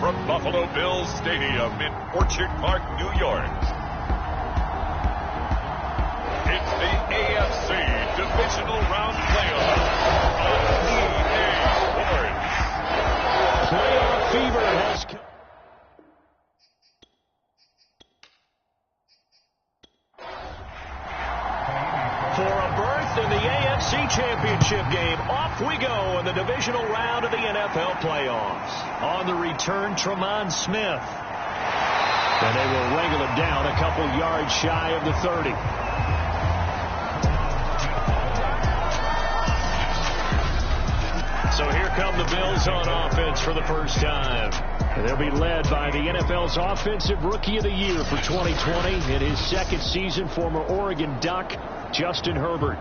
from Buffalo Bills Stadium in Orchard Park, New York. It's the AFC Divisional Round Playoff on EA Sports. Playoff fever has come. For a berth in the AFC Championship game, off we go in the divisional round of the NFL playoffs. On the return, Tremont Smith. And they will wrangle him down a couple yards shy of the 30. So here come the Bills on offense for the first time. And they'll be led by the NFL's Offensive Rookie of the Year for 2020. In his second season, former Oregon Duck, Justin Herbert.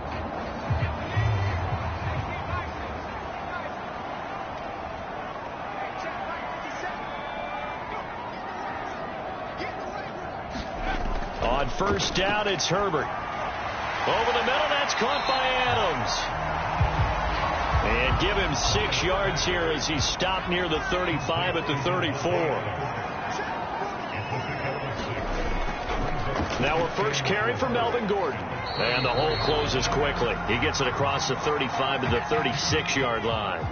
On first down, it's Herbert. Over the middle, that's caught by Adams. And give him 6 yards here as he stopped near the 35 at the 34. Now a first carry for Melvin Gordon. And the hole closes quickly. He gets it across the 35 to the 36-yard line.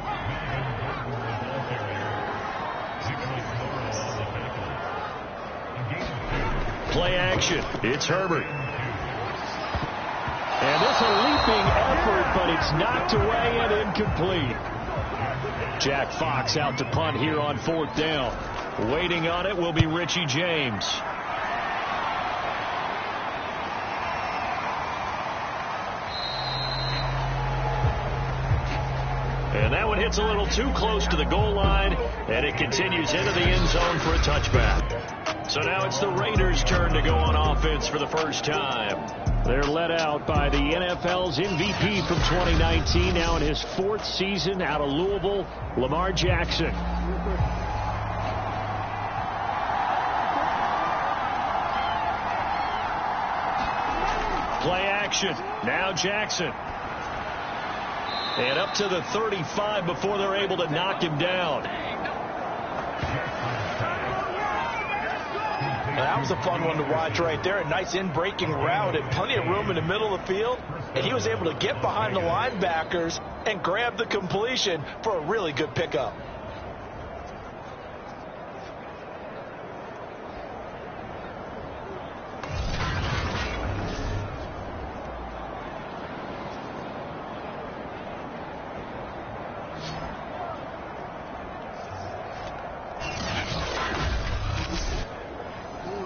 Play action. It's Herbert. And this a leaping effort, but it's knocked away and incomplete. Jack Fox out to punt here on fourth down. Waiting on it will be Richie James. And that one hits a little too close to the goal line, and it continues into the end zone for a touchback. So now it's the Raiders' turn to go on offense for the first time. They're led out by the NFL's MVP from 2019, now in his 4th season out of Louisville, Lamar Jackson. Play action. Now Jackson. And up to the 35 before they're able to knock him down. That was a fun one to watch right there. A nice in-breaking route and plenty of room in the middle of the field. And he was able to get behind the linebackers and grab the completion for a really good pickup.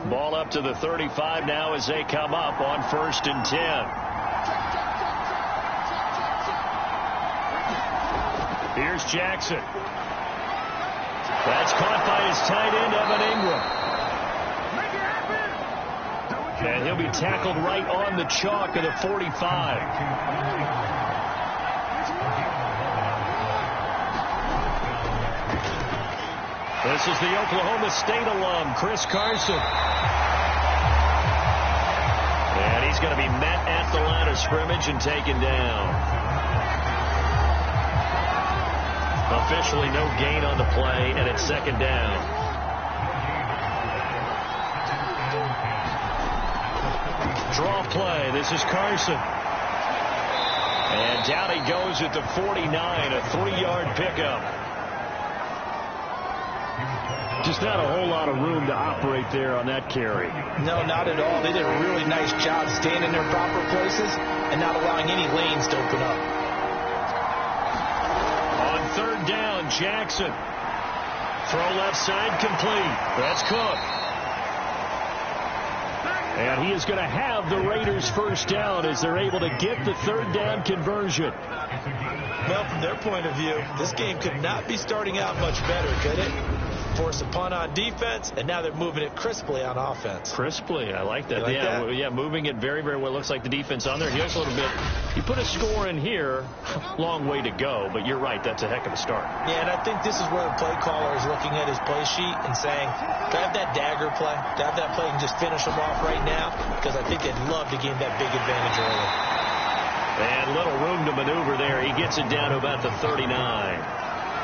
Ball up to the 35 now as they come up on 1st and 10. Here's Jackson. That's caught by his tight end, Evan Ingram. And he'll be tackled right on the chalk of the 45. This is the Oklahoma State alum, Chris Carson. And he's going to be met at the line of scrimmage and taken down. Officially no gain on the play, and it's 2nd down. Draw play. This is Carson. And down he goes at the 49, a 3-yard pickup. Just not a whole lot of room to operate there on that carry. No, not at all. They did a really nice job staying in their proper places and not allowing any lanes to open up. On 3rd down, Jackson. Throw left side complete. That's Cook. And he is going to have the Raiders' first down as they're able to get the 3rd down conversion. Well, from their point of view, this game could not be starting out much better, could it? Force a punt on defense, and now they're moving it crisply on offense. Crisply, I like that. Like that? Yeah, moving it very, very well. Looks like the defense on there heals a little bit. You put a score in here, long way to go, but you're right, that's a heck of a start. Yeah, and I think this is where the play caller is looking at his play sheet and saying, can I have that dagger play? Can I have that play and just finish them off right now? Because I think they'd love to gain that big advantage early. And little room to maneuver there. He gets it down to about the 39.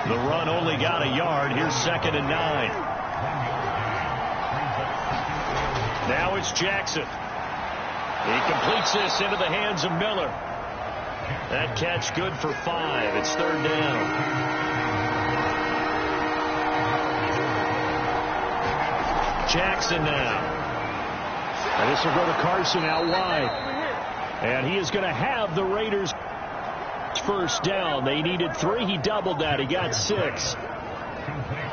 The run only got a yard. Here's 2nd and 9. Now it's Jackson. He completes this into the hands of Miller. That catch good for 5. It's 3rd down. Jackson now. And this will go to Carson out wide. And he is going to have the Raiders' first down. They needed 3. He doubled that. He got 6.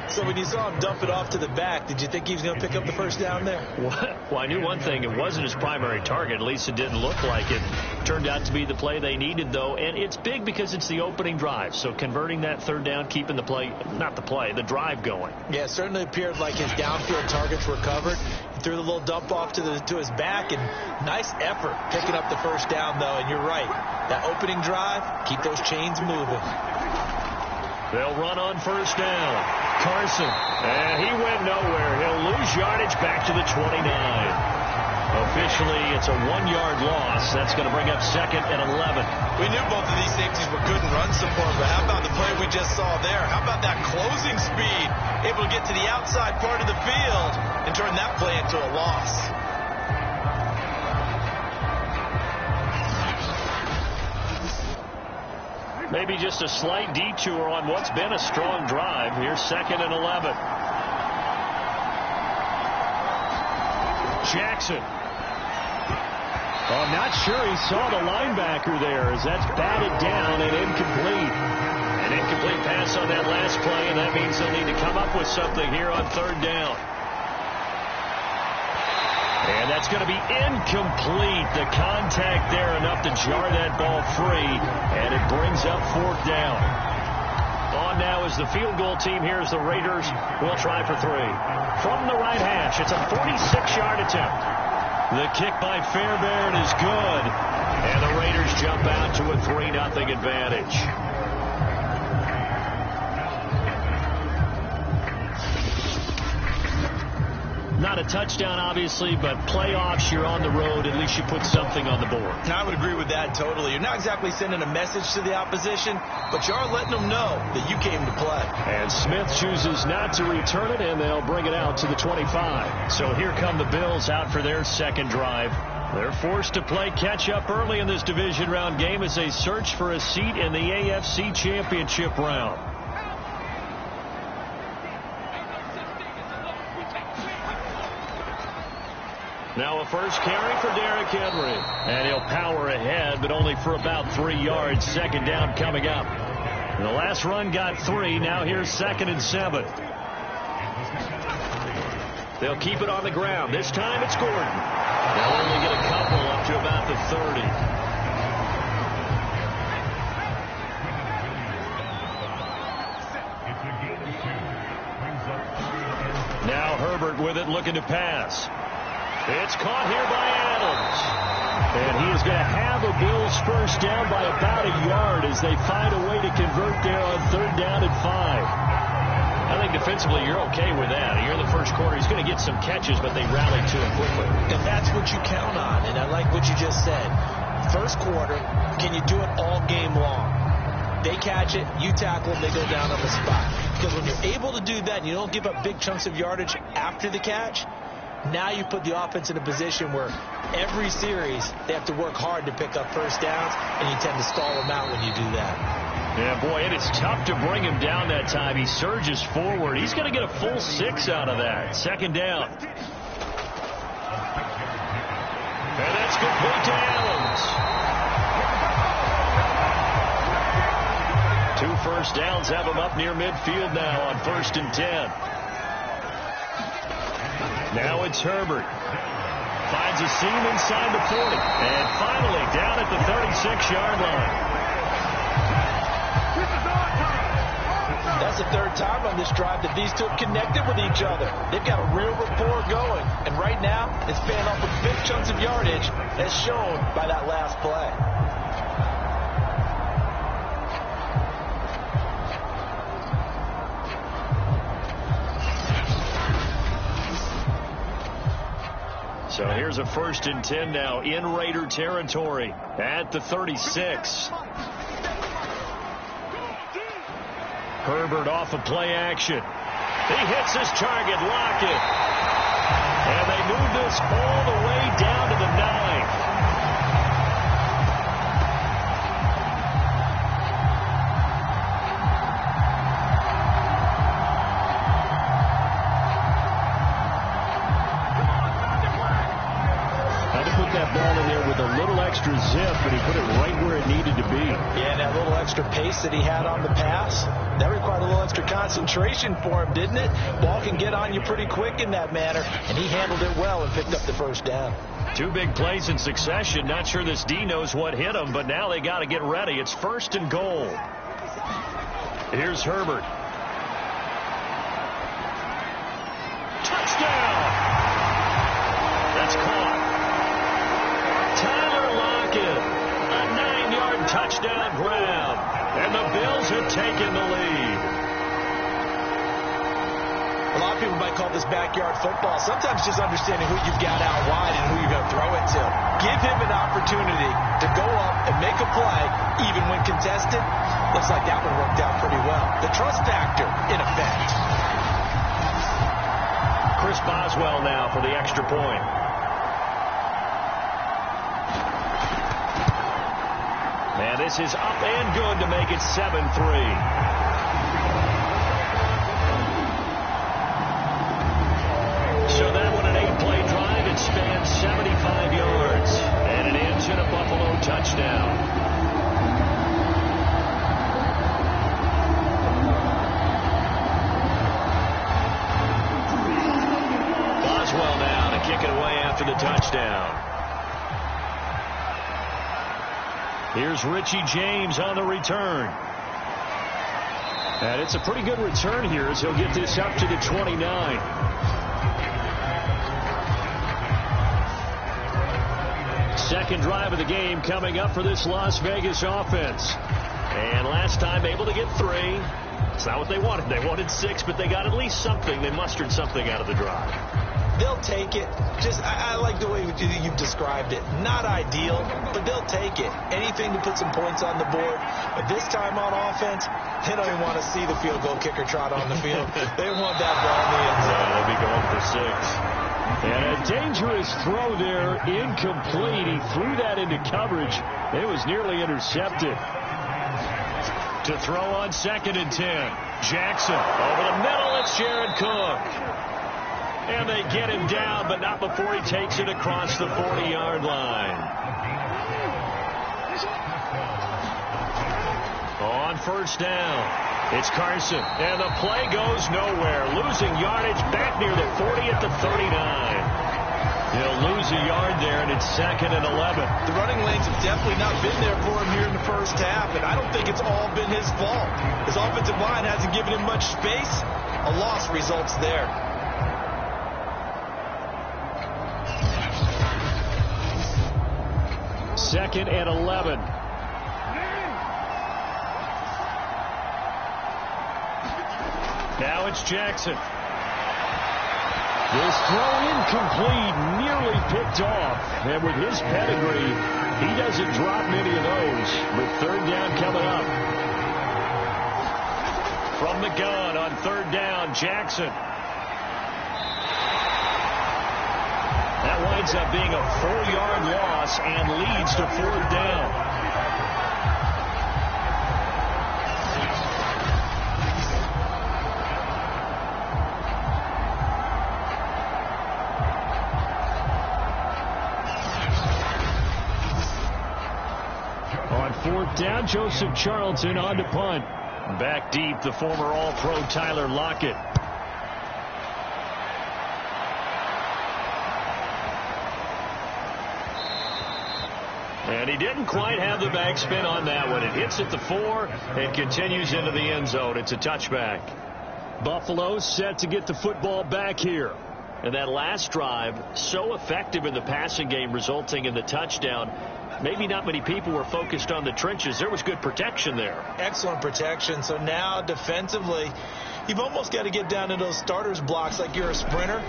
So when you saw him dump it off to the back, did you think he was going to pick up the first down there? Well, I knew one thing. It wasn't his primary target. At least it didn't look like it. Turned out to be the play they needed, though. And it's big because it's the opening drive. So converting that 3rd down, keeping the play, not the play, the drive going. Yeah, it certainly appeared like his downfield targets were covered. He threw the little dump off to his back, and nice effort picking up the first down, though. And you're right. That opening drive, keep those chains moving. They'll run on 1st down. Carson. And he went nowhere. He'll lose yardage back to the 29. Officially, it's a 1-yard loss. That's going to bring up 2nd and 11. We knew both of these safeties were good in run support, but how about the play we just saw there? How about that closing speed? Able to get to the outside part of the field and turn that play into a loss. Maybe just a slight detour on what's been a strong drive. Here's 2nd and 11. Jackson. I'm not sure he saw the linebacker there as that's batted down and incomplete. An incomplete pass on that last play, and that means they'll need to come up with something here on 3rd down. And that's going to be incomplete. The contact there enough to jar that ball free, and it brings up 4th down. On now is the field goal team here as the Raiders will try for 3. From the right hash, it's a 46-yard attempt. The kick by Fairbairn is good, and the Raiders jump out to a 3-0 advantage. Not a touchdown, obviously, but playoffs, you're on the road. At least you put something on the board. I would agree with that totally. You're not exactly sending a message to the opposition, but you are letting them know that you came to play. And Smith chooses not to return it, and they'll bring it out to the 25. So here come the Bills out for their 2nd drive. They're forced to play catch-up early in this division round game as they search for a seat in the AFC Championship round. Now a first carry for Derrick Henry. And he'll power ahead, but only for about 3 yards. 2nd down coming up. And the last run got 3. Now here's 2nd and 7. They'll keep it on the ground. This time it's Gordon. They'll only get a couple up to about the 30. Now Herbert with it, looking to pass. It's caught here by Adams. And he is going to have a Bills first down by about a yard as they find a way to convert there on 3rd down and 5. I think defensively you're okay with that. You're in the first quarter. He's going to get some catches, but they rally to him quickly. And that's what you count on, and I like what you just said. First quarter, can you do it all game long? They catch it, you tackle them, they go down on the spot. Because when you're able to do that and you don't give up big chunks of yardage after the catch, now you put the offense in a position where every series they have to work hard to pick up first downs, and you tend to stall them out when you do that. Yeah, boy, it is tough to bring him down that time. He surges forward. He's going to get a full 6 out of that. 2nd down. And that's complete to Adams. 2 first downs have him up near midfield now on 1st and 10. Now it's Herbert. Finds a seam inside the 40. And finally down at the 36-yard line. That's the 3rd time on this drive that these two have connected with each other. They've got a real rapport going. And right now, it's paying off with big chunks of yardage, as shown by that last play. So here's a 1st and 10 now in Raider territory at the 36. Herbert off of play action. He hits his target, Lockett. And they move this all the way down to the 9. That ball in there with a little extra zip, but he put it right where it needed to be. Yeah, that little extra pace that he had on the pass, that required a little extra concentration for him, didn't it? Ball can get on you pretty quick in that manner, and he handled it well and picked up the first down. 2 big plays in succession. Not sure this D knows what hit him, but now they got to get ready. It's 1st and goal. Here's Herbert. Touchdown! That's caught. A 9-yard touchdown grab, and the Bills have taken the lead. A lot of people might call this backyard football. Sometimes just understanding who you've got out wide and who you're going to throw it to. Give him an opportunity to go up and make a play, even when contested. Looks like that one worked out pretty well. The trust factor in effect. Chris Boswell now for the extra point. And this is up and good to make it 7-3. So that one an 8-play drive. It spans 75 yards. And it ends in a Buffalo touchdown. Boswell now to kick it away after the touchdown. Here's Richie James on the return. And it's a pretty good return here as he'll get this up to the 29. Second drive of the game coming up for this Las Vegas offense. And last time able to get 3. It's not what they wanted. They wanted 6, but they got at least something. They mustered something out of the drive. They'll take it. I like the way you've described it. Not ideal, but they'll take it. Anything to put some points on the board. But this time on offense, they don't even want to see the field goal kicker trot on the field. They want that ball in the end zone. Yeah, they'll be going for 6. And a dangerous throw there, incomplete. He threw that into coverage. It was nearly intercepted. To throw on 2nd and 10. Jackson over the middle. It's Jared Cook. And they get him down, but not before he takes it across the 40-yard line. On 1st down, it's Carson. And the play goes nowhere. Losing yardage back near the 40 at the 39. He'll lose a yard there, and it's 2nd and 11. The running lanes have definitely not been there for him here in the first half, and I don't think it's all been his fault. His offensive line hasn't given him much space. A loss results there. 2nd and 11. Now it's Jackson. This throw incomplete, nearly picked off. And with his pedigree, he doesn't drop many of those. With 3rd down coming up. From the gun on 3rd down, Jackson. That winds up being a 4-yard loss and leads to 4th down. On 4th down, Joseph Charlton on to punt. Back deep, the former All-Pro Tyler Lockett. And he didn't quite have the backspin on that one. It hits at the 4 and continues into the end zone. It's a touchback. Buffalo set to get the football back here. And that last drive, so effective in the passing game, resulting in the touchdown. Maybe not many people were focused on the trenches. There was good protection there. Excellent protection. So now defensively, you've almost got to get down to those starters blocks like you're a sprinter.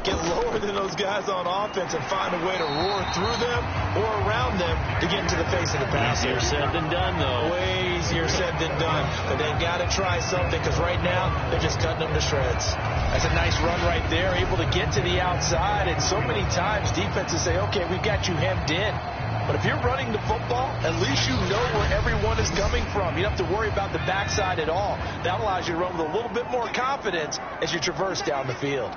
Get lower than those guys on offense and find a way to roar through them or around them to get into the face of the passer. Easier said than done, though. Way easier said than done. But they've got to try something because right now they're just cutting them to shreds. That's a nice run right there, able to get to the outside. And so many times defenses say, okay, we've got you hemmed in. But if you're running the football, at least you know where everyone is coming from. You don't have to worry about the backside at all. That allows you to run with a little bit more confidence as you traverse down the field.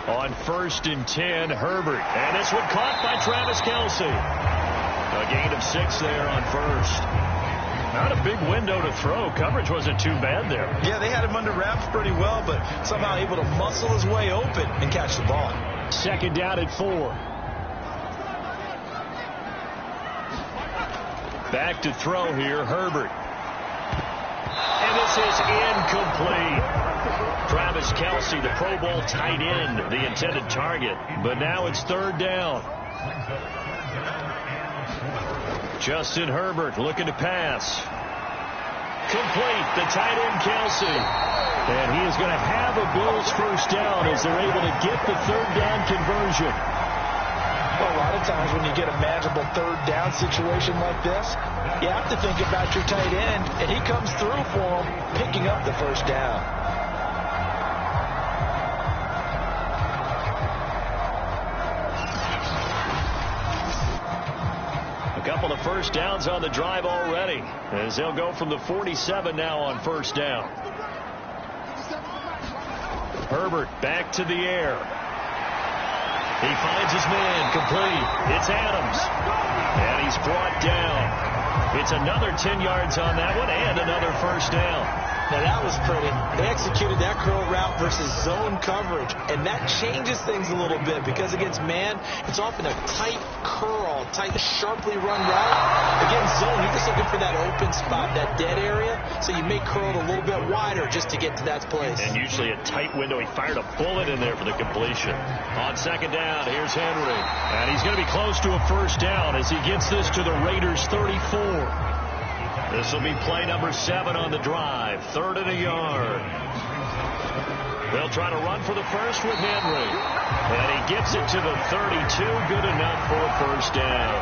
On 1st and 10, Herbert. And this one caught by Travis Kelce. A gain of 6 there on 1st. Not a big window to throw. Coverage wasn't too bad there. Yeah, they had him under wraps pretty well, but somehow able to muscle his way open and catch the ball. 2nd down at 4. Back to throw here, Herbert. And this is incomplete. Travis Kelce, the Pro Bowl tight end, the intended target. But now it's 3rd down. Justin Herbert looking to pass. Complete, the tight end Kelce. And he is going to have a Bills 1st down as they're able to get the 3rd down conversion. Well, a lot of times when you get a manageable 3rd down situation like this, you have to think about your tight end, and he comes through for him, picking up the 1st down. A couple of 1st downs on the drive already, as they'll go from the 47 now on 1st down. Herbert back to the air. He finds his man, complete. It's Adams. And he's brought down. It's another 10 yards on that one and another 1st down. Now that was pretty. They executed that curl route versus zone coverage, and that changes things a little bit because against man, it's often a tight curl, tight, sharply run route. Against zone, you're just looking for that open spot, that dead area, so you may curl it a little bit wider just to get to that place. And usually a tight window. He fired a bullet in there for the completion. On 2nd down, here's Henry. And he's going to be close to a 1st down as he gets this to the Raiders' 34. This will be play number 7 on the drive. 3rd and a yard. They'll try to run for the 1st with Henry. And he gets it to the 32. Good enough for a 1st down.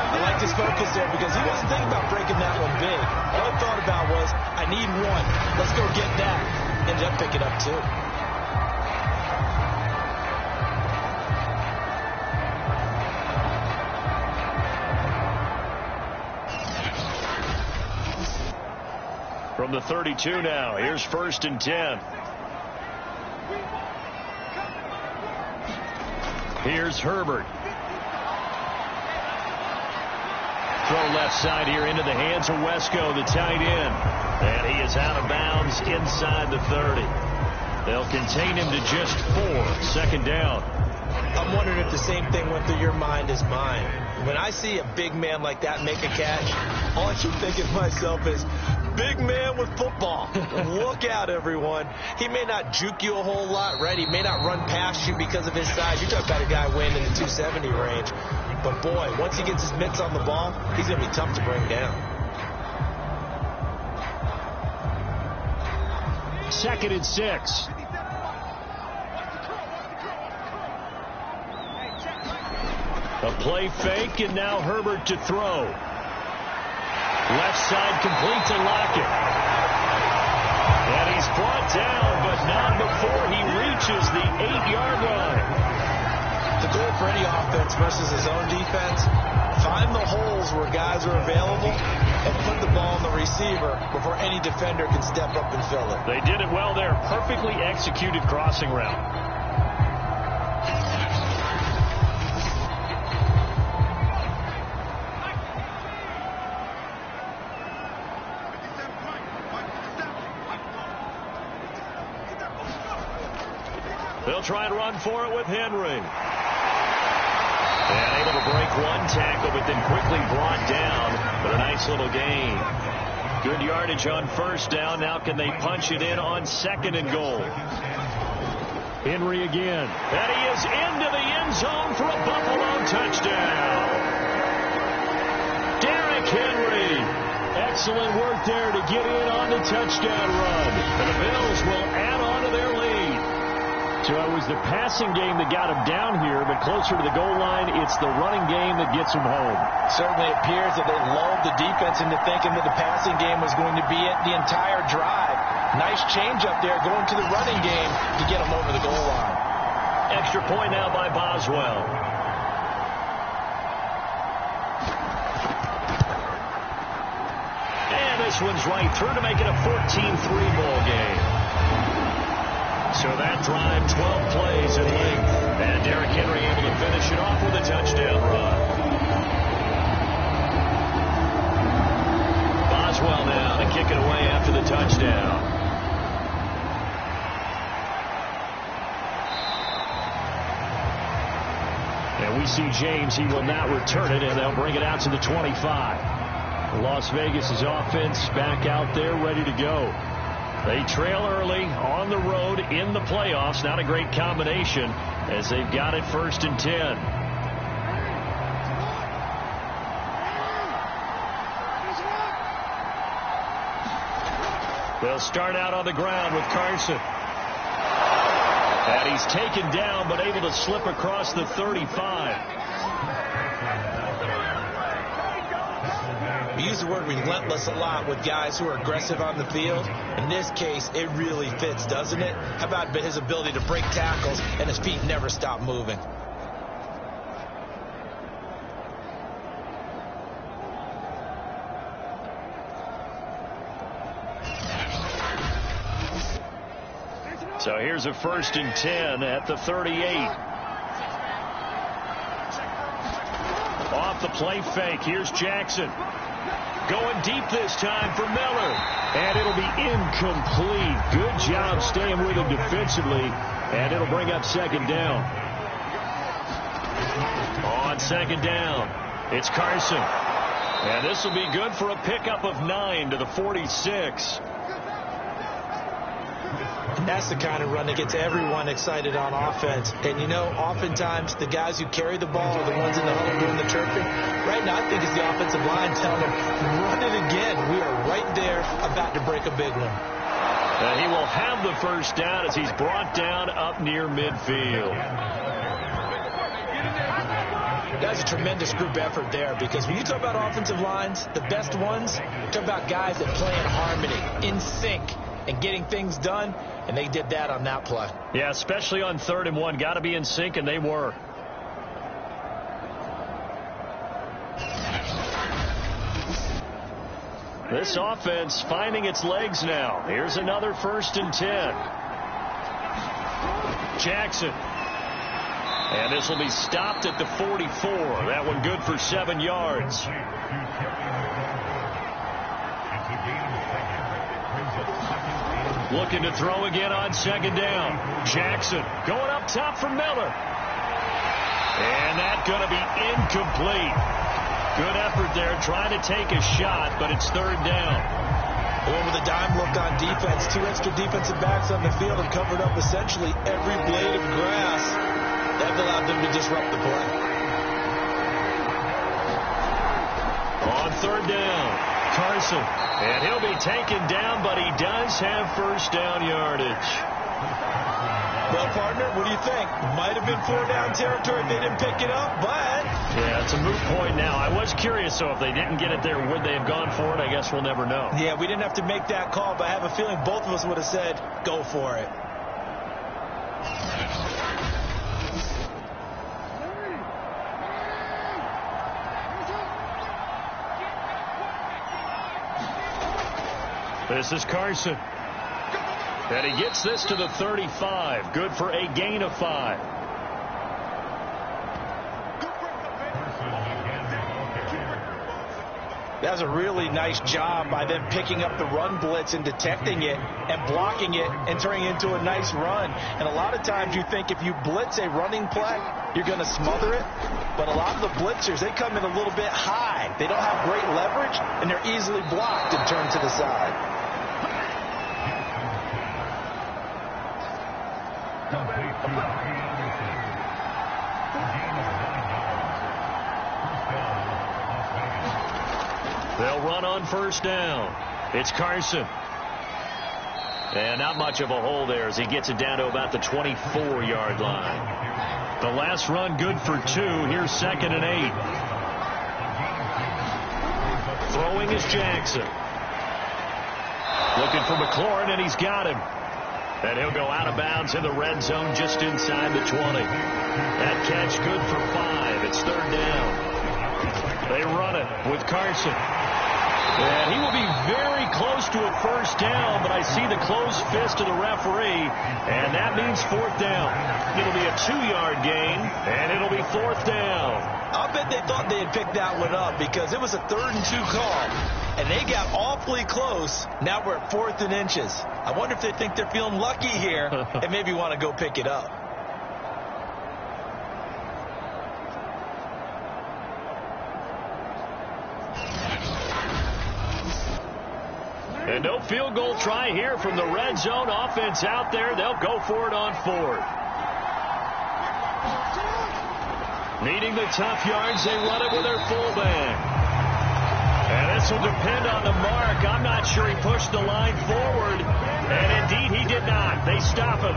I like his focus there because he wasn't thinking about breaking that one big. All he thought about was, I need 1. Let's go get that. Ended up picking up 2. From the 32 now, here's 1st and 10. Here's Herbert. Throw left side here into the hands of Wesco, the tight end. And he is out of bounds inside the 30. They'll contain him to just 4. 2nd down. I'm wondering if the same thing went through your mind as mine. When I see a big man like that make a catch, all I keep thinking to myself is, big man with football. Look out, everyone. He may not juke you a whole lot, right? He may not run past you because of his size. You're talking about a guy weighing in the 270 range. But, boy, once he gets his mitts on the ball, he's going to be tough to bring down. 2nd and 6. A play fake, and now Herbert to throw. Left side complete to Lockett. And he's brought down, but not before he reaches the 8-yard line. The goal for any offense versus his own defense, find the holes where guys are available and put the ball on the receiver before any defender can step up and fill it. They did it well there. Perfectly executed crossing route. They'll try and run for it with Henry. And able to break one tackle, but then quickly brought down. But a nice little gain. Good yardage on 1st down. Now can they punch it in on 2nd and goal? Henry again. And he is into the end zone for a Buffalo touchdown. Derrick Henry. Excellent work there to get in on the touchdown run. And the Bills will add on to their lead. So it was the passing game that got him down here, but closer to the goal line, it's the running game that gets him home. Certainly appears that they lulled the defense into thinking that the passing game was going to be it the entire drive. Nice change up there going to the running game to get him over the goal line. Extra point now by Boswell. And this one's right through to make it a 14-3 ball game. So that drive, 12 plays in length. And Derrick Henry able to finish it off with a touchdown run. Boswell now to kick it away after the touchdown. And we see James. He will not return it, and they'll bring it out to the 25. Las Vegas' offense back out there ready to go. They trail early on the road in the playoffs. Not a great combination as they've got it 1st and 10. They'll start out on the ground with Carson. And he's taken down but able to slip across the 35. We use the word relentless a lot with guys who are aggressive on the field. In this case, it really fits, doesn't it? How about his ability to break tackles and his feet never stop moving? So here's a 1st and 10 at the 38. Off the play fake. Here's Jackson. Going deep this time for Miller. And it'll be incomplete. Good job staying with him defensively. And it'll bring up 2nd down. On 2nd down, it's Carson. And this will be good for a pickup of 9 to the 46. That's the kind of run that gets everyone excited on offense. And, you know, oftentimes the guys who carry the ball are the ones in the huddle doing the chirping. Right now, I think it's the offensive line telling them, run it again. We are right there about to break a big one. And he will have the 1st down as he's brought down up near midfield. That's a tremendous group effort there, because when you talk about offensive lines, the best ones, you talk about guys that play in harmony, in sync, and getting things done, and they did that on that play. Yeah, especially on 3rd and 1. Got to be in sync, and they were. This offense finding its legs now. Here's another 1st and 10. Jackson. And this will be stopped at the 44. That one good for 7 yards. Looking to throw again on 2nd down. Jackson going up top for Miller. And that's going to be incomplete. Good effort there trying to take a shot, but it's 3rd down. Well, with a dime look on defense, 2 extra defensive backs on the field and covered up essentially every blade of grass. That allowed them to disrupt the play. On 3rd down, Carson. And he'll be taken down, but he does have 1st down yardage. Well, partner, what do you think? Might have been 4 down territory if they didn't pick it up, but... Yeah, it's a moot point now. I was curious, so if they didn't get it there, would they have gone for it? I guess we'll never know. Yeah, we didn't have to make that call, but I have a feeling both of us would have said, go for it. This is Carson. And he gets this to the 35. Good for a gain of 5. That was a really nice job by them picking up the run blitz and detecting it and blocking it and turning it into a nice run. And a lot of times you think if you blitz a running play, you're going to smother it. But a lot of the blitzers, they come in a little bit high. They don't have great leverage, and they're easily blocked and turned to the side. They'll run on 1st down. It's Carson. And not much of a hole there as he gets it down to about the 24-yard line. The last run good for 2. Here's 2nd and 8. Throwing is Jackson. Looking for McLaurin, and he's got him. And he'll go out of bounds in the red zone just inside the 20. That catch good for 5. It's 3rd down. They run it with Carson. And he will be very close to a 1st down, but I see the closed fist of the referee, and that means 4th down. It'll be a 2-yard gain, and it'll be 4th down. I bet they thought they had picked that one up because it was a 3rd and 2 call, and they got awfully close. Now we're at 4th and inches. I wonder if they think they're feeling lucky here and maybe want to go pick it up. And no field goal try here from the red zone. Offense out there. They'll go for it on 4th. Needing the tough yards, they run it with their fullback. And this will depend on the mark. I'm not sure he pushed the line forward. And indeed, he did not. They stop him.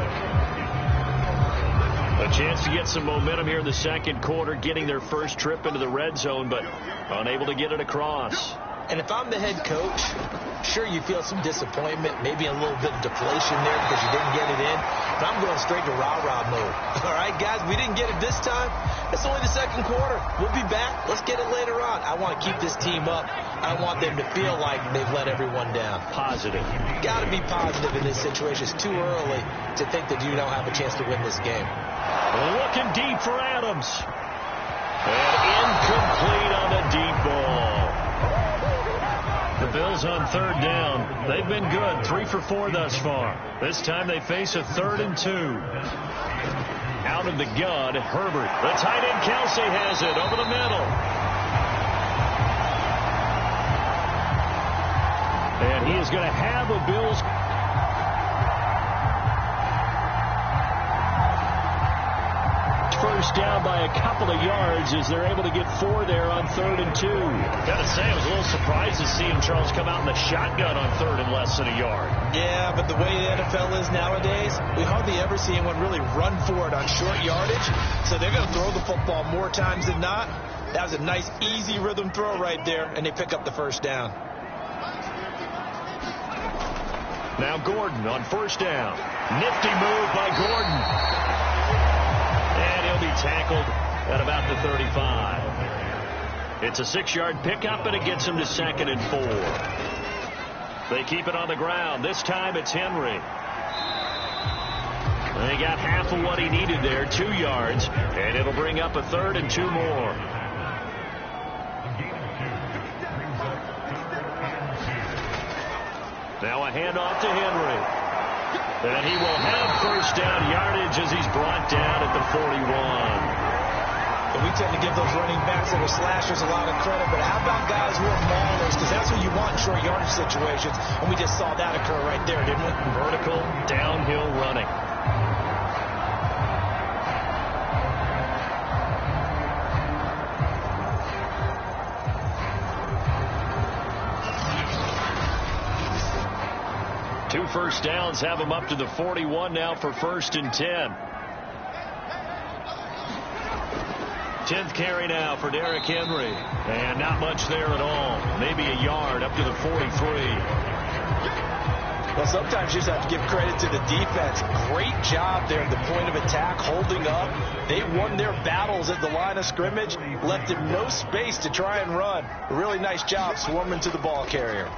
A chance to get some momentum here in the 2nd quarter, getting their first trip into the red zone, but unable to get it across. And if I'm the head coach, sure, you feel some disappointment, maybe a little bit of deflation there because you didn't get it in. But I'm going straight to rah-rah mode. All right, guys, we didn't get it this time. It's only the 2nd quarter. We'll be back. Let's get it later on. I want to keep this team up. I want them to feel like they've let everyone down. Positive. Got to be positive in this situation. It's too early to think that you don't have a chance to win this game. Looking deep for Adams. And incomplete on the deep ball. The Bills on 3rd down. They've been good. 3 for 4 thus far. This time they face a 3rd and 2. Out of the gun, Herbert. The tight end Kelsey has it over the middle. And he is going to have a Bills. First down by a couple of yards as they're able to get 4 there on 3rd and 2. Gotta say, I was a little surprised to see him, Charles, come out in the shotgun on 3rd and less than a yard. Yeah, but the way the NFL is nowadays, we hardly ever see anyone really run for it on short yardage. So they're going to throw the football more times than not. That was a nice, easy rhythm throw right there, and they pick up the 1st down. Now Gordon on 1st down. Nifty move by Gordon. And he'll be tackled at about the 35. It's a 6-yard pickup, and it gets him to 2nd and 4. They keep it on the ground. This time it's Henry. They got half of what he needed there, 2 yards, and it'll bring up a 3rd and 2 more. Now a handoff to Henry. And he will have 1st down yardage as he's brought down at the 41. And we tend to give those running backs that are slashers a lot of credit, but how about guys who are maulers? Because that's what you want in short yardage situations, and we just saw that occur right there, didn't we? Vertical, downhill running. Two 1st downs have him up to the 41 now for 1st and 10. 10th carry now for Derrick Henry. And not much there at all. Maybe a yard up to the 43. Well, sometimes you just have to give credit to the defense. Great job there at the point of attack, holding up. They won their battles at the line of scrimmage, left him no space to try and run. A really nice job swarming to the ball carrier.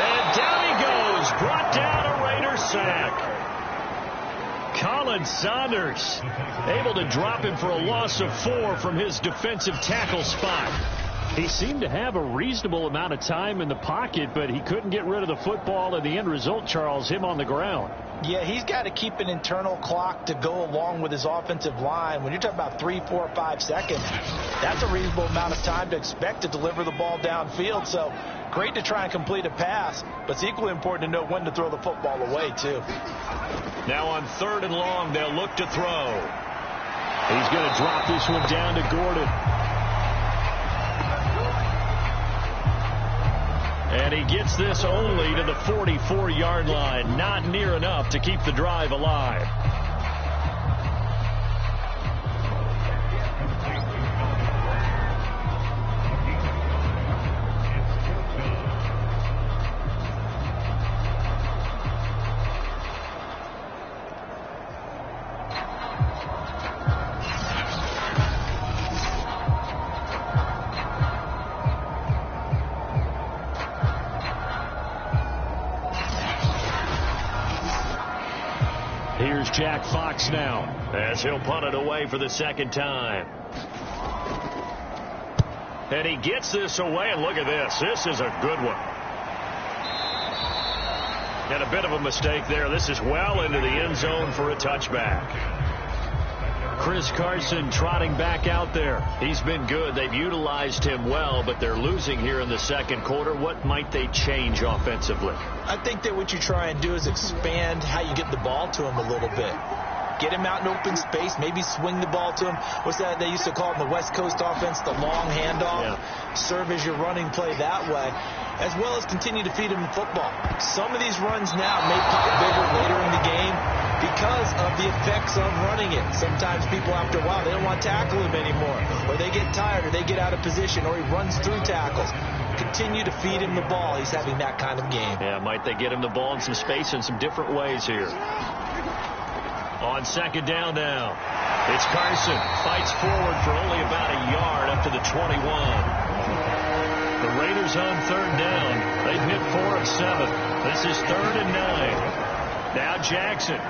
And down he goes, brought down a Raider sack. Colin Saunders able to drop him for a loss of 4 from his defensive tackle spot. He seemed to have a reasonable amount of time in the pocket, but he couldn't get rid of the football, and the end result, Charles, him on the ground. Yeah, he's got to keep an internal clock to go along with his offensive line. When you're talking about 3, 4, 5 seconds, that's a reasonable amount of time to expect to deliver the ball downfield. So great to try and complete a pass, but it's equally important to know when to throw the football away, too. Now on 3rd and long, they'll look to throw. He's going to drop this one down to Gordon. And And he gets this only to the 44-yard line. Not near enough to keep the drive alive. Here's Jack Fox now, as he'll punt it away for the second time. And he gets this away, and look at this. This is a good one. And a bit of a mistake there. This is well into the end zone for a touchback. Chris Carson trotting back out there. He's been good. They've utilized him well, but they're losing here in the second quarter. What might they change offensively? I think that what you try and do is expand how you get the ball to him a little bit. Get him out in open space, maybe swing the ball to him. What's that they used to call it in the West Coast offense, the long handoff? Yeah. Serve as your running play that way, as well as continue to feed him the football. Some of these runs now may pop bigger later in the game because of the effects of running it. Sometimes people, after a while, they don't want to tackle him anymore, or they get tired, or they get out of position, or he runs through tackles. Continue to feed him the ball. He's having that kind of game. Yeah, might they get him the ball in some space in some different ways here. On second down now, it's Carson. Fights forward for only about a yard up to the 21. The Raiders on third down. They've hit 4 of 7. This is 3rd and 9. Now Jackson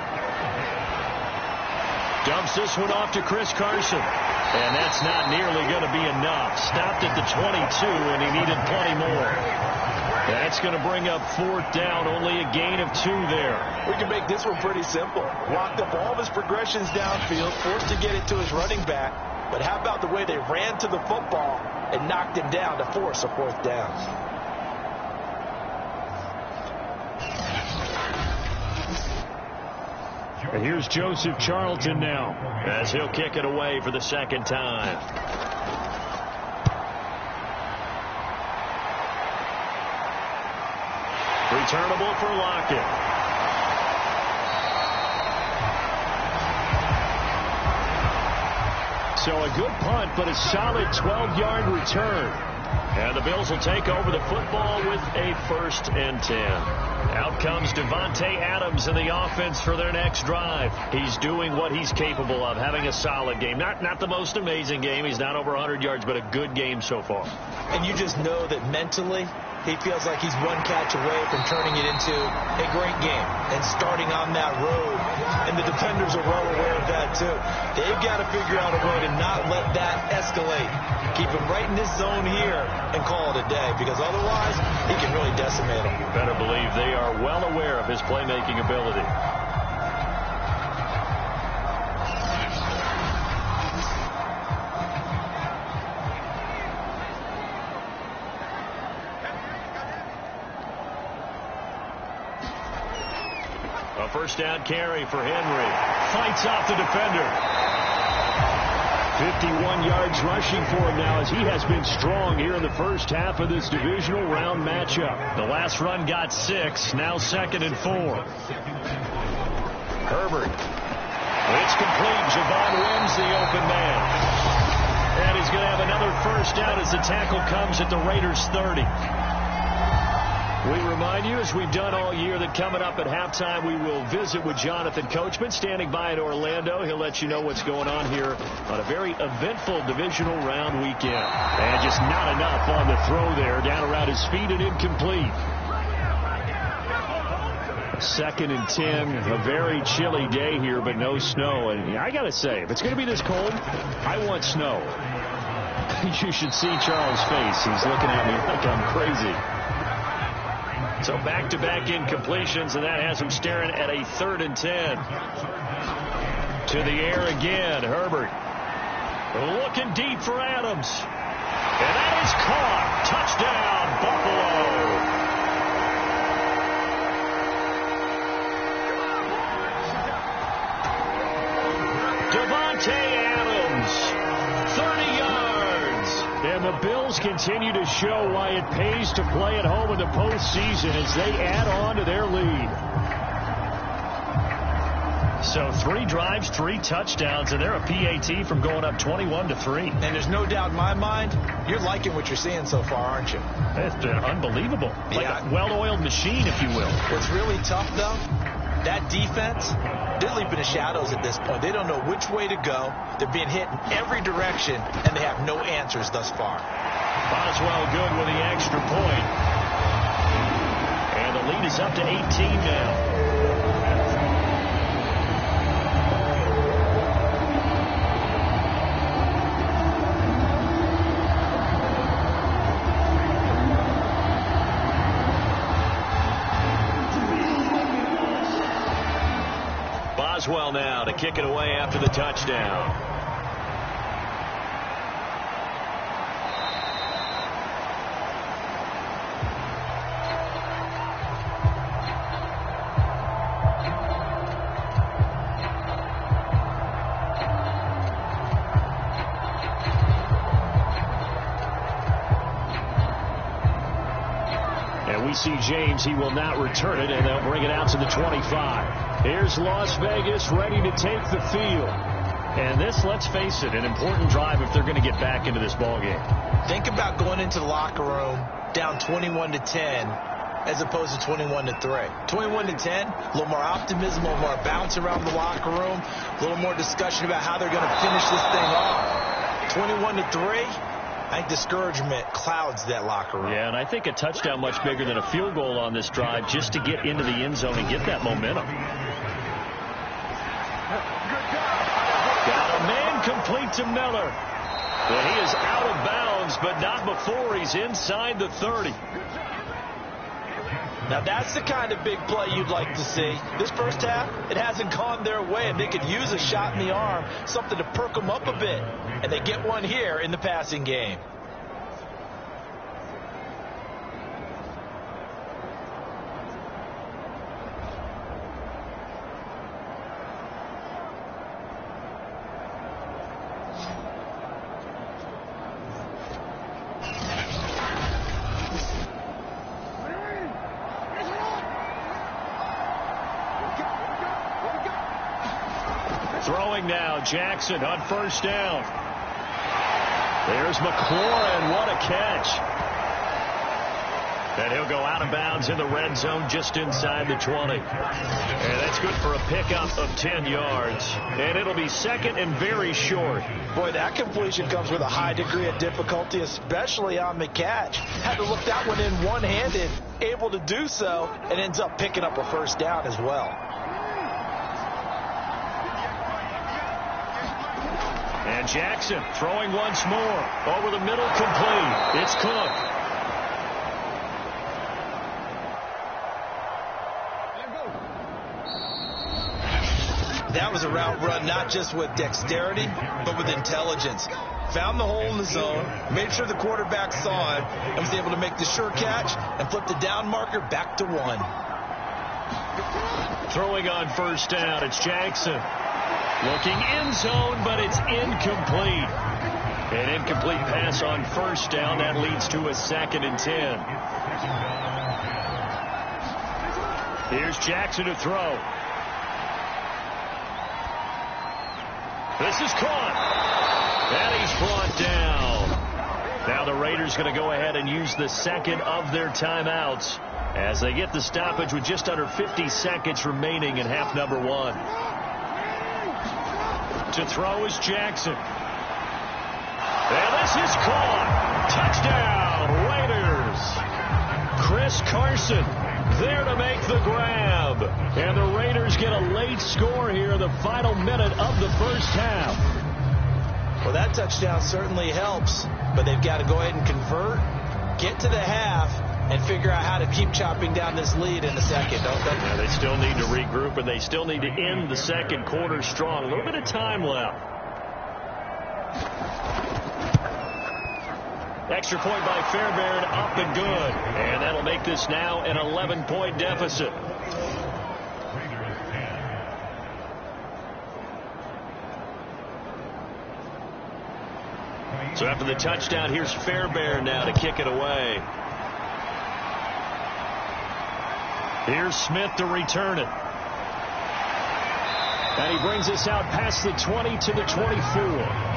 dumps this one off to Chris Carson. And that's not nearly going to be enough. Stopped at the 22, and he needed plenty more. That's going to bring up 4th down. Only a gain of 2 there. We can make this one pretty simple. Locked up all of his progressions downfield, forced to get it to his running back. But how about the way they ran to the football and knocked him down to force a 4th down? And here's Joseph Charlton now, as he'll kick it away for the second time. Returnable for Lockett. So a good punt, but a solid 12-yard return. And the Bills will take over the football with a 1st and 10. Out comes Davante Adams in the offense for their next drive. He's doing what he's capable of, having a solid game. Not the most amazing game. He's not over 100 yards, but a good game so far. And you just know that mentally he feels like he's one catch away from turning it into a great game and starting on that road. And the defenders are well aware of that, too. They've got to figure out a way to not let that escalate. Keep him right in this zone here and call it a day, because otherwise he can really decimate him. Better believe they are well aware of his playmaking ability. A 1st down carry for Henry. Fights off the defender. 51 yards rushing for him now, as he has been strong here in the first half of this divisional round matchup. The last run got 6. Now 2nd and 4. Herbert. It's complete. Javon wins the open man. And he's going to have another 1st down as the tackle comes at the Raiders' 30. We remind you, as we've done all year, that coming up at halftime, we will visit with Jonathan Coachman, standing by in Orlando. He'll let you know what's going on here on a very eventful divisional round weekend. And just not enough on the throw there, down around his feet and incomplete. 2nd and 10, a very chilly day here, but no snow. And I got to say, if it's going to be this cold, I want snow. You should see Charles' face. He's looking at me like I'm crazy. So back-to-back incompletions, and that has him staring at a 3rd and 10. To the air again, Herbert. Looking deep for Adams. And that is caught. Touchdown, Buffalo. Davante Adams, 30 yards. And And the Bills continue to show why it pays to play at home in the postseason as they add on to their lead. So 3 drives, 3 touchdowns, and they're a PAT from going up 21-3. And there's no doubt in my mind, you're liking what you're seeing so far, aren't you? It's been unbelievable. Like a well-oiled machine, if you will. What's really tough, though, that defense, they're leaping the shadows at this point. They don't know which way to go. They're being hit in every direction, and they have no answers thus far. Boswell good with the extra point. And the lead is up to 18 now. Boswell now to kick it away after the touchdown. And we see James. He will not return it, and they'll bring it out to the 25. Here's Las Vegas ready to take the field. And this, let's face it, an important drive if they're going to get back into this ballgame. Think about going into the locker room down 21-10 as opposed to 21-3. 21-10, a little more optimism, a little more bounce around the locker room, a little more discussion about how they're going to finish this thing off. 21-3, I think discouragement clouds that locker room. Yeah, and I think a touchdown much bigger than a field goal on this drive just to get into the end zone and get that momentum. Got a man complete to Miller. And he is out of bounds, but not before he's inside the 30. Now, that's the kind of big play you'd like to see. This first half, it hasn't gone their way, and they could use a shot in the arm, something to perk them up a bit. And they get one here in the passing game. Throwing now, Jackson on first down. There's McLaurin. What a catch. And he'll go out of bounds in the red zone just inside the 20. And that's good for a pickup of 10 yards. And it'll be second and very short. Boy, that completion comes with a high degree of difficulty, especially on the catch. Had to look that one in one-handed, able to do so, and ends up picking up a first down as well. And Jackson throwing once more. Over the middle, complete. It's Cook. That was a route run not just with dexterity, but with intelligence. Found the hole in the zone, made sure the quarterback saw it, and was able to make the sure catch and flip the down marker back to 1. Throwing on first down, it's Jackson. Looking end zone, but it's incomplete. An incomplete pass on first down. That leads to a 2nd and 10. Here's Jackson to throw. This is caught. And he's brought down. Now the Raiders going to go ahead and use the second of their timeouts as they get the stoppage with just under 50 seconds remaining in half number 1. To throw is Jackson. And this is caught. Touchdown, Raiders. Chris Carson there to make the grab. And the Raiders get a late score here in the final minute of the first half. Well, that touchdown certainly helps, but they've got to go ahead and convert, get to the half, and figure out how to keep chopping down this lead in the second, don't they? Yeah, they still need to regroup, and they still need to end the second quarter strong. A little bit of time left. Extra point by Fairbairn, up and good. And that'll make this now an 11-point deficit. So after the touchdown, here's Fairbairn now to kick it away. Here's Smith to return it. And he brings us out past the 20 to the 24.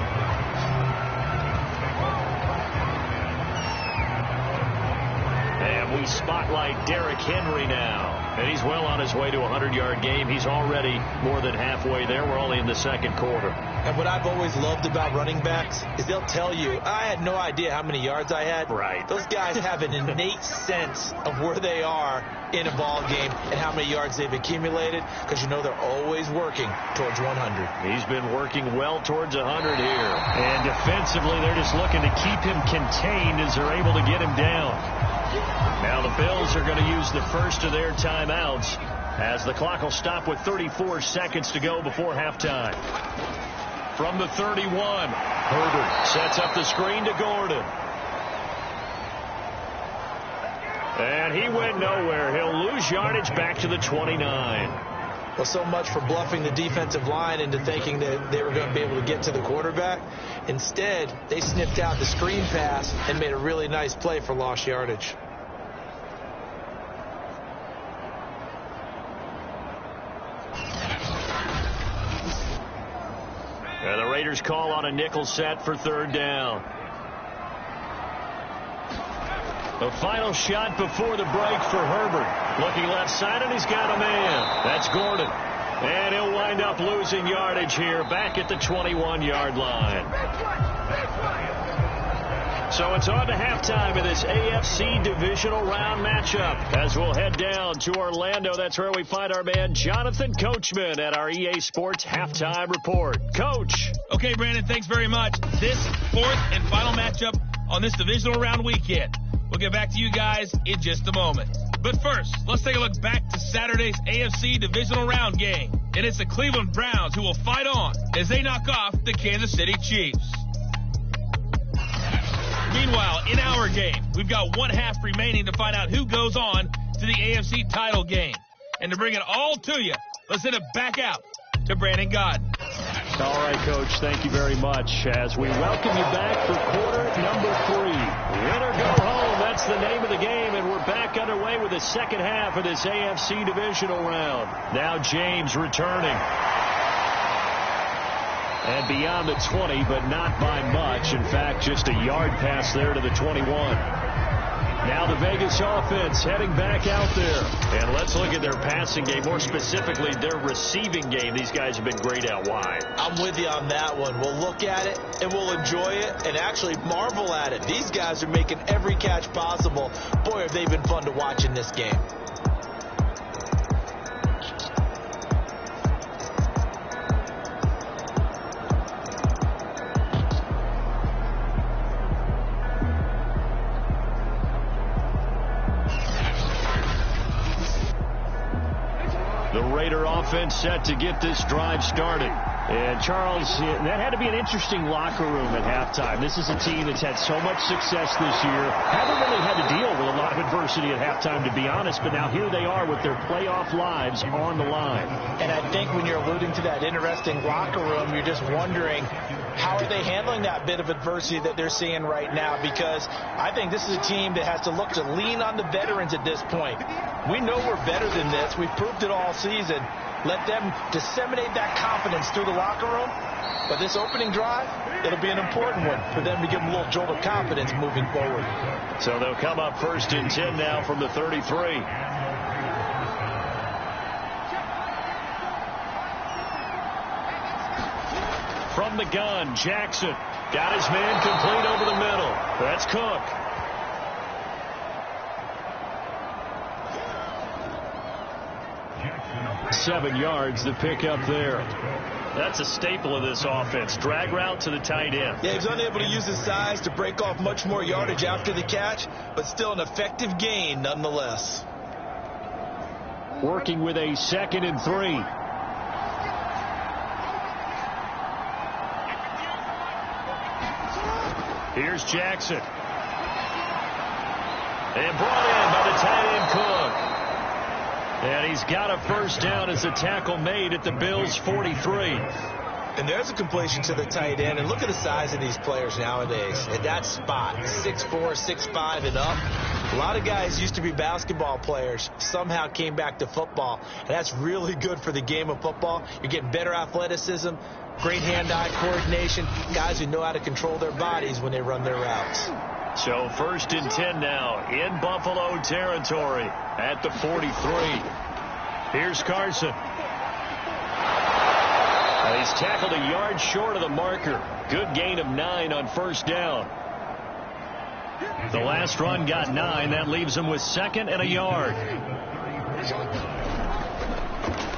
We spotlight Derrick Henry now. And he's well on his way to a 100-yard game. He's already more than halfway there. We're only in the second quarter. And what I've always loved about running backs is they'll tell you, I had no idea how many yards I had. Right. Those guys have an innate sense of where they are in a ball game and how many yards they've accumulated, because you know they're always working towards 100. He's been working well towards 100 here. And defensively, they're just looking to keep him contained as they're able to get him down. Now the Bills are going to use the first of their timeouts as the clock will stop with 34 seconds to go before halftime. From the 31, Herbert sets up the screen to Gordon. And he went nowhere. He'll lose yardage back to the 29. Well, so much for bluffing the defensive line into thinking that they were going to be able to get to the quarterback. Instead, they sniffed out the screen pass and made a really nice play for lost yardage. And the Raiders call on a nickel set for third down. The final shot before the break for Herbert. Looking left side, and he's got a man. That's Gordon. And he'll wind up losing yardage here back at the 21-yard line. So it's on to halftime of this AFC divisional round matchup as we'll head down to Orlando. That's where we find our man Jonathan Coachman at our EA Sports Halftime Report. Coach. Okay, Brandon, thanks very much. This fourth and final matchup on this divisional round weekend. We'll get back to you guys in just a moment. But first, let's take a look back to Saturday's AFC divisional round game. And it's the Cleveland Browns who will fight on as they knock off the Kansas City Chiefs. Meanwhile, in our game, we've got one half remaining to find out who goes on to the AFC title game. And to bring it all to you, let's send it back out to Brandon Godden. All right, Coach, thank you very much as we welcome you back for quarter number 3. Win or go home, that's the name of the game, and we're back underway with the second half of this AFC divisional round. Now James returning. And beyond the 20, but not by much. In fact, just a yard pass there to the 21. Now the Vegas offense heading back out there. And let's look at their passing game, more specifically their receiving game. These guys have been great out wide. I'm with you on that one. We'll look at it, and we'll enjoy it, and actually marvel at it. These guys are making every catch possible. Boy, have they been fun to watch in this game. Offense set to get this drive started. And Charles, that had to be an interesting locker room at halftime. This is a team that's had so much success this year. Haven't really had to deal with a lot of adversity at halftime, to be honest, but now here they are with their playoff lives on the line. And I think when you're alluding to that interesting locker room, you're just wondering, how are they handling that bit of adversity that they're seeing right now? Because I think this is a team that has to look to lean on the veterans at this point. We know we're better than this. We've proved it all season. Let them disseminate that confidence through the locker room. But this opening drive, it'll be an important one for them to give them a little jolt of confidence moving forward. So they'll come up first and 10 now from the 33. From the gun, Jackson got his man complete over the middle. That's Cook. Seven yards to pick up there. That's a staple of this offense. Drag route to the tight end. Yeah, he's unable to use his size to break off much more yardage after the catch, but still an effective gain nonetheless. Working with a 2nd and 3. Here's Jackson. And brought in by the tight end Cook. And he's got a first down as a tackle made at the Bills' 43. And there's a completion to the tight end. And look at the size of these players nowadays. At that spot, 6'4", 6'5", and up. A lot of guys used to be basketball players, somehow came back to football. And that's really good for the game of football. You're getting better athleticism, great hand-eye coordination, guys who know how to control their bodies when they run their routes. So 1st and 10 now in Buffalo territory at the 43. Here's Carson. He's tackled a yard short of the marker. Good gain of 9 on 1st down. The last run got 9. That leaves him with 2nd and a yard.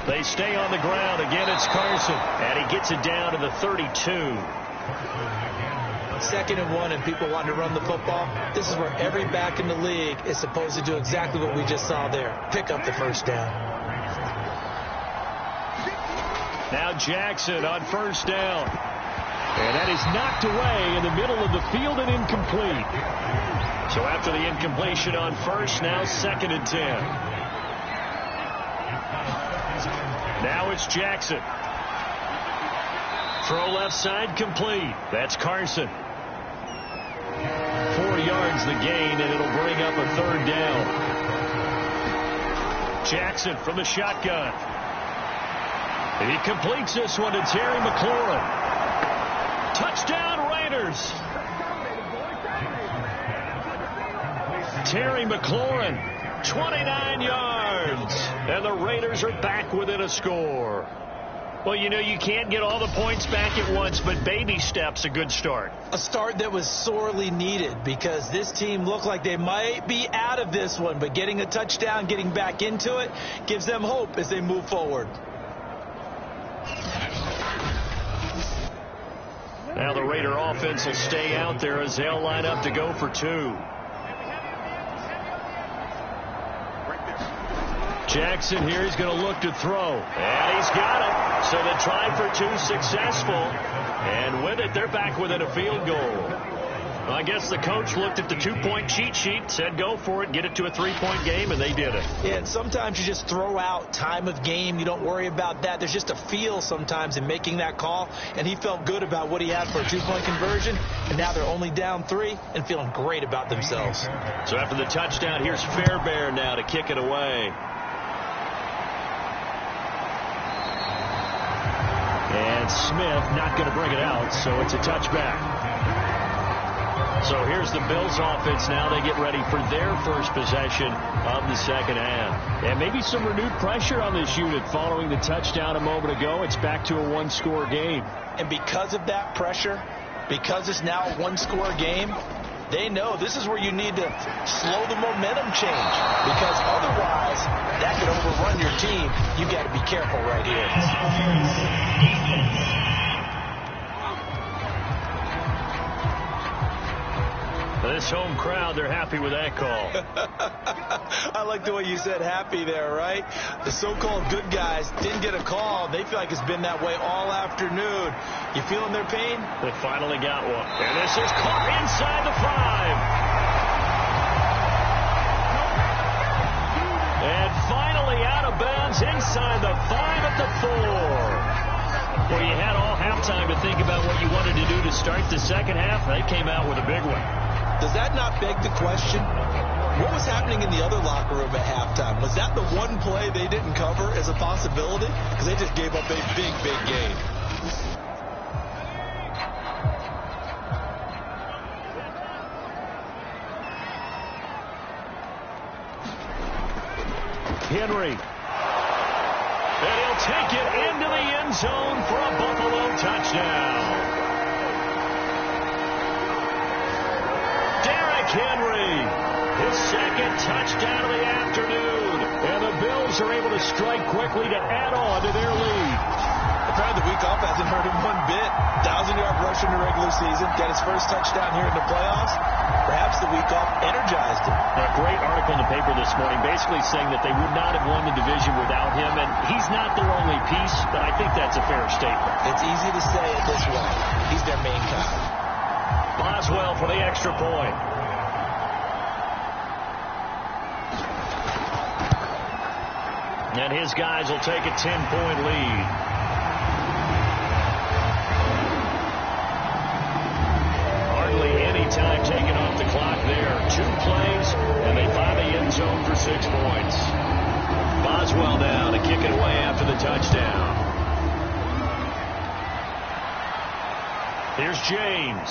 They stay on the ground. Again, it's Carson. And he gets it down to the 32. 2nd and 1, and people want to run the football. This is where every back in the league is supposed to do exactly what we just saw there. Pick up the 1st down. Now Jackson on 1st down. And that is knocked away in the middle of the field and incomplete. So after the incompletion on 1st, now 2nd and 10. Now it's Jackson. Throw left side complete. That's Carson. 4 yards the gain, and it'll bring up a 3rd down. Jackson from the shotgun. And he completes this one to Terry McLaurin. Touchdown Raiders. Terry McLaurin, 29 yards. And the Raiders are back within a score. Well, you know, you can't get all the points back at once, but baby steps a good start. A start that was sorely needed because this team looked like they might be out of this one, but getting a touchdown, getting back into it, gives them hope as they move forward. Now the Raider offense will stay out there as they'll line up to go for 2. Jackson here is going to look to throw. And he's got it. So the try for 2 successful. And with it, they're back within a field goal. Well, I guess the coach looked at the 2-point cheat sheet, said go for it, get it to a 3-point game, and they did it. Yeah, and sometimes you just throw out time of game. You don't worry about that. There's just a feel sometimes in making that call, and he felt good about what he had for a 2-point conversion, and now they're only down 3 and feeling great about themselves. So after the touchdown, here's Fairbairn now to kick it away. And Smith not going to bring it out, so it's a touchback. So here's the Bills offense now. They get ready for their first possession of the 2nd half. And maybe some renewed pressure on this unit following the touchdown a moment ago. It's back to a 1-score game. And because of that pressure, because it's now a 1-score game, they know this is where you need to slow the momentum change. Because otherwise, that could overrun your team. You got to be careful right here. This home crowd, they're happy with that call. I like the way you said happy there, right? The so-called good guys didn't get a call. They feel like it's been that way all afternoon. You feeling their pain? They finally got one. And this is caught inside the 5. And finally out of bounds inside the 5 at the 4. Well, you had all halftime to think about what you wanted to do to start the 2nd half. They came out with a big one. Does that not beg the question? What was happening in the other locker room at halftime? Was that the one play they didn't cover as a possibility? Because they just gave up a big, big game. Henry. And he'll take it into the end zone for a Buffalo touchdown. Henry, his 2nd touchdown of the afternoon. And the Bills are able to strike quickly to add on to their lead. Apparently the week off hasn't hurt him one bit. 1,000-yard rush in the regular season. Got his first touchdown here in the playoffs. Perhaps the week off energized him. A great article in the paper this morning basically saying that they would not have won the division without him. And he's not their only piece, but I think that's a fair statement. It's easy to say it this way. He's their main guy. Boswell for the extra point. And his guys will take a 10-point lead. Any time taken off the clock there. 2 plays, and they find the end zone for 6 points. Boswell now to kick it away after the touchdown. Here's James.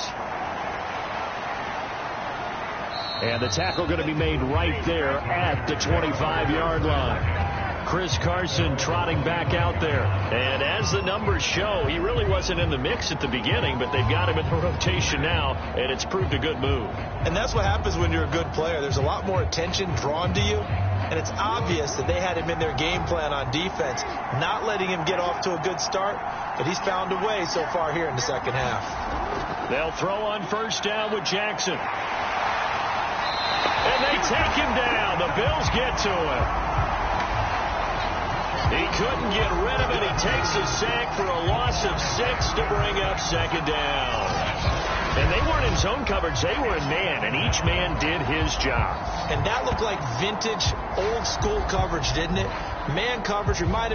And the tackle going to be made right there at the 25-yard line. Chris Carson trotting back out there. And as the numbers show, he really wasn't in the mix at the beginning, but they've got him in the rotation now, and it's proved a good move. And that's what happens when you're a good player. There's a lot more attention drawn to you, and it's obvious that they had him in their game plan on defense, not letting him get off to a good start, but he's found a way so far here in the second half. They'll throw on first down with Jackson. And they take him down. The Bills get to him. He couldn't get rid of it. He takes a sack for a loss of 6 to bring up second down. And they weren't in zone coverage. They were in man, and each man did his job. And that looked like vintage, old-school coverage, didn't it? Man coverage reminded